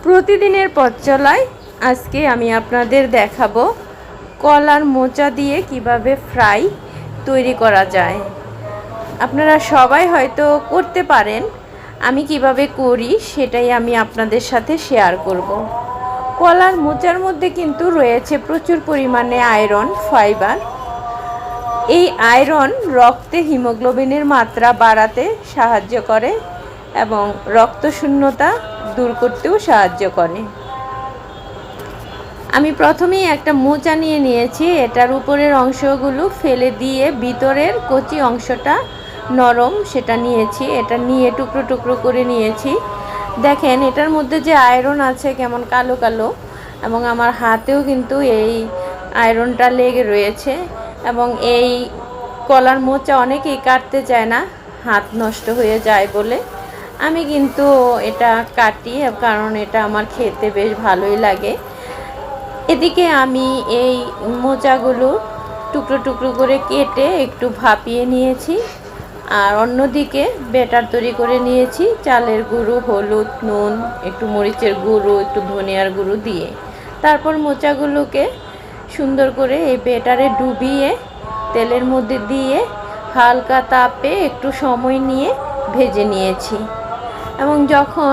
প্রতিদিনের পথ চলায় আজকে আমি আপনাদের দেখাবো কলার মোচা দিয়ে কিভাবে ফ্রাই তৈরি করা যায়। আপনারা সবাই হয়তো করতে পারেন, আমি কিভাবে করি সেটাই আমি আপনাদের সাথে শেয়ার করব। কলার মোচার মধ্যে কিন্তু রয়েছে প্রচুর পরিমাণে আয়রন, ফাইবার। এই আয়রন রক্তে হিমোগ্লোবিনের মাত্রা বাড়াতে সাহায্য করে এবং রক্তশূন্যতা দূর করতেও সাহায্য করে। আমি প্রথমেই একটা মোচা নিয়েছি, এটার উপরের অংশগুলো ফেলে দিয়ে ভিতরের কচি অংশটা নরম সেটা নিয়েছি। এটা নিয়ে টুকরো টুকরো করে নিয়েছি। দেখেন এটার মধ্যে যে আয়রন আছে কেমন কালো কালো, এবং আমার হাতেও কিন্তু এই আয়রনটা লেগে রয়েছে। এবং এই কলার মোচা অনেকেই কাটতে চায় না, হাত নষ্ট হয়ে যায় বলে। আমি কিন্তু এটা কাটি, কারণ এটা আমার খেতে বেশ ভালোই লাগে। এদিকে আমি এই মোচাগুলো টুকরো টুকরো করে কেটে একটু ভাপিয়ে নিয়েছি, আর অন্যদিকে ব্যাটার তৈরি করে নিয়েছি চালের গুঁড়ো, হলুদ, নুন, একটু মরিচের গুঁড়ো, একটু ধনিয়ার গুঁড়ো দিয়ে। তারপর মোচাগুলোকে সুন্দর করে এই ব্যাটারে ডুবিয়ে তেলের মধ্যে দিয়ে হালকা তাপে একটু সময় নিয়ে ভেজে নিয়েছি। এবং যখন